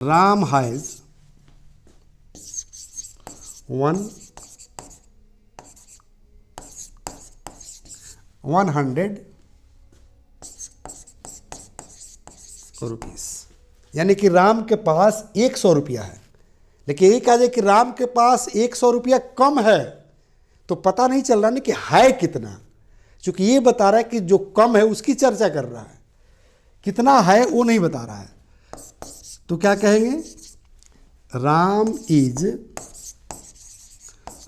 Ram has 100 rupees, यानी कि राम के पास 100 रुपया है। लेकिन ये कहा जाए कि राम के पास 100 रुपया कम है, तो पता नहीं चल रहा ना कि है कितना, क्योंकि ये बता रहा है कि जो कम है उसकी चर्चा कर रहा है, कितना है वो नहीं बता रहा है। तो क्या कहेंगे, Ram is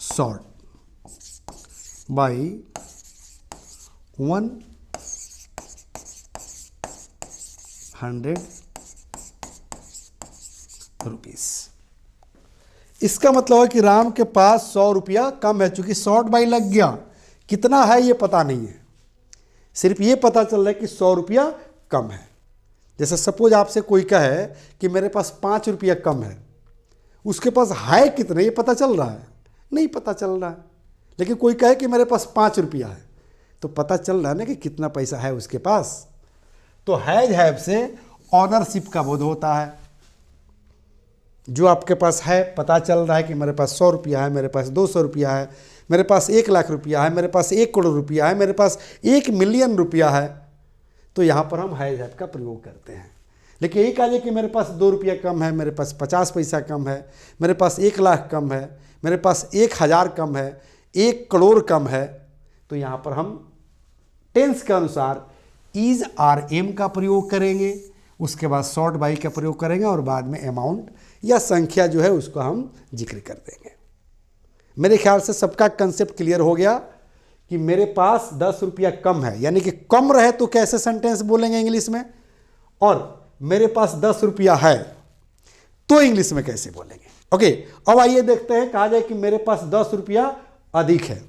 short by 100 rupees. इसका मतलब है कि राम के पास 100 रुपया कम है, चूंकि शॉर्ट बाई लग गया, कितना है ये पता नहीं है, सिर्फ ये पता चल रहा है कि 100 रुपया कम है। जैसे सपोज आपसे कोई कहे कि मेरे पास 5 रुपया कम है, उसके पास है कितना ये पता चल रहा है, नहीं पता चल रहा है। लेकिन कोई कहे कि मेरे पास 5 रुपया है, तो पता चल रहा है ना कि कितना पैसा है उसके पास। तो हैव से ऑनरशिप का बोध होता है। जो आपके पास है, पता चल रहा है कि मेरे पास 100 रुपया है, मेरे पास 200 रुपया है, मेरे पास 1 लाख रुपया है, मेरे पास 1 करोड़ रुपया है, मेरे पास 1 मिलियन रुपया है, तो यहाँ पर हम हैव का प्रयोग करते हैं। लेकिन यही कहा जाए कि मेरे पास 2 रुपया कम है, मेरे पास 50 पैसा कम है, मेरे पास 1 लाख कम है, मेरे पास 1000 कम है, 1 करोड़ कम है, तो यहाँ पर हम टेंस के अनुसार इज आर एम का प्रयोग करेंगे, उसके बाद शॉर्ट बाई का प्रयोग करेंगे, और बाद में अमाउंट या संख्या जो है उसको हम जिक्र कर देंगे। मेरे ख्याल से सबका कंसेप्ट क्लियर हो गया कि मेरे पास 10 रुपया कम है, यानी कि कम रहे तो कैसे सेंटेंस बोलेंगे इंग्लिश में, और मेरे पास 10 रुपया है तो इंग्लिश में कैसे बोलेंगे। ओके, अब आइए देखते हैं। कहा जाए कि मेरे पास 10 रुपया अधिक है,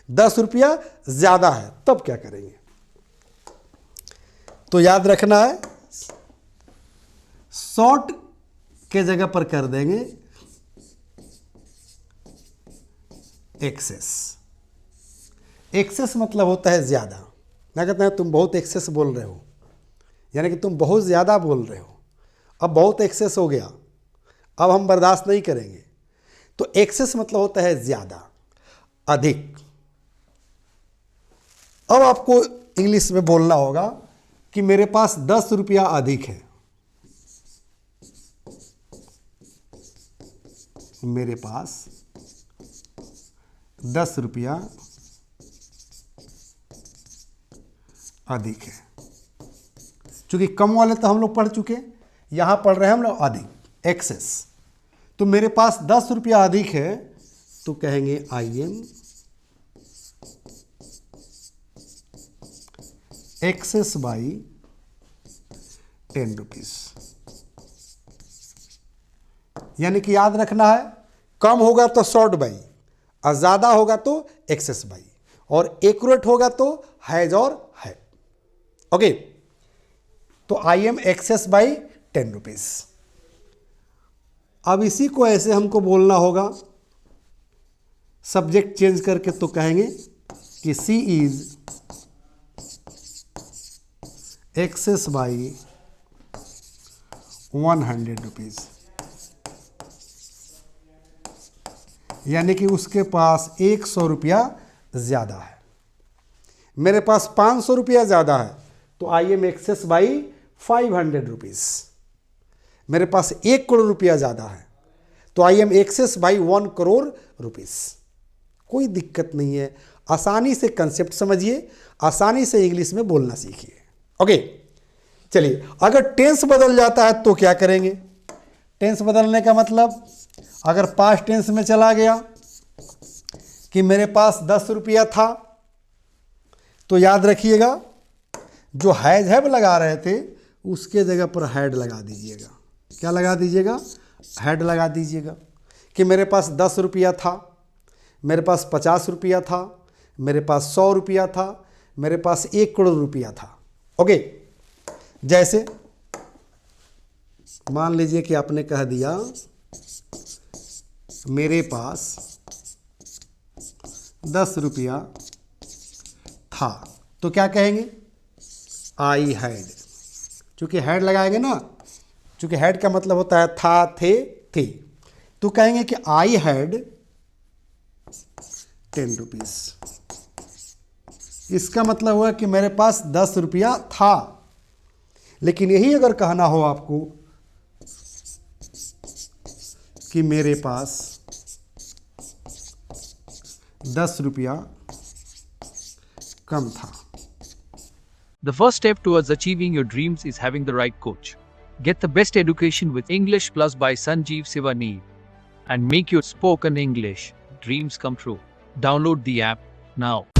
10 रुपया ज्यादा है, तब क्या करेंगे। तो याद रखना है, शॉर्ट के जगह पर कर देंगे एक्सेस। एक्सेस मतलब होता है ज्यादा। क्या कहते हैं, तुम बहुत एक्सेस बोल रहे हो, यानी कि तुम बहुत ज्यादा बोल रहे हो, अब बहुत एक्सेस हो गया, अब हम बर्दाश्त नहीं करेंगे। तो एक्सेस मतलब होता है ज्यादा, अधिक। अब आपको इंग्लिश में बोलना होगा कि मेरे पास 10 रुपया अधिक है, मेरे पास 10 रुपया अधिक है। चूंकि कम वाले तो हम लोग पढ़ चुके, यहां पढ़ रहे हैं हम लोग अधिक, एक्सेस। तो मेरे पास 10 रुपया अधिक है, तो कहेंगे I am excess by 10 rupees. यानी कि याद रखना है, कम होगा तो शॉर्ट बाई, और ज्यादा होगा तो एक्सेस बाई, और एक्यूरेट होगा तो हैज और है। ओके, तो I am excess by 10 rupees. अब इसी को ऐसे हमको बोलना होगा, सब्जेक्ट चेंज करके, तो कहेंगे कि सी इज एक्सेस बाई 100 रुपीज। यानी कि उसके पास 100 रुपया ज्यादा है, मेरे पास 500 रुपया ज्यादा है, तो I am excess by 500 rupees. मेरे पास 1 करोड़ रुपया ज्यादा है, तो I am excess by 1 crore rupees. कोई दिक्कत नहीं है, आसानी से कंसेप्ट समझिए, आसानी से इंग्लिश में बोलना सीखिए। ओके, चलिए, अगर टेंस बदल जाता है तो क्या करेंगे। टेंस बदलने का मतलब, अगर पास्ट टेंस में चला गया कि मेरे पास 10 रुपया था, तो याद रखिएगा जो हैव लगा रहे थे उसके जगह पर हैड लगा दीजिएगा। क्या लगा दीजिएगा, हैड लगा दीजिएगा। कि मेरे पास 10 रुपया था, मेरे पास 50 रुपया था, मेरे पास 100 रुपया था, मेरे पास 1 करोड़ रुपया था। ओके, जैसे मान लीजिए कि आपने कह दिया मेरे पास 10 रुपया था, तो क्या कहेंगे, आई हैड। चूंकि हैड लगाएंगे ना, चूंकि हैड का मतलब होता है था, थे, तो कहेंगे कि आई हैड 10 रुपीज। इसका मतलब हुआ कि मेरे पास 10 रुपया था। लेकिन यही अगर कहना हो आपको कि मेरे पास 10 रुपया कम था। The first step towards achieving your dreams is having the right coach. Get the best education with English Plus by Sanjeev Sivaneer and make your spoken English dreams come true. Download the app now.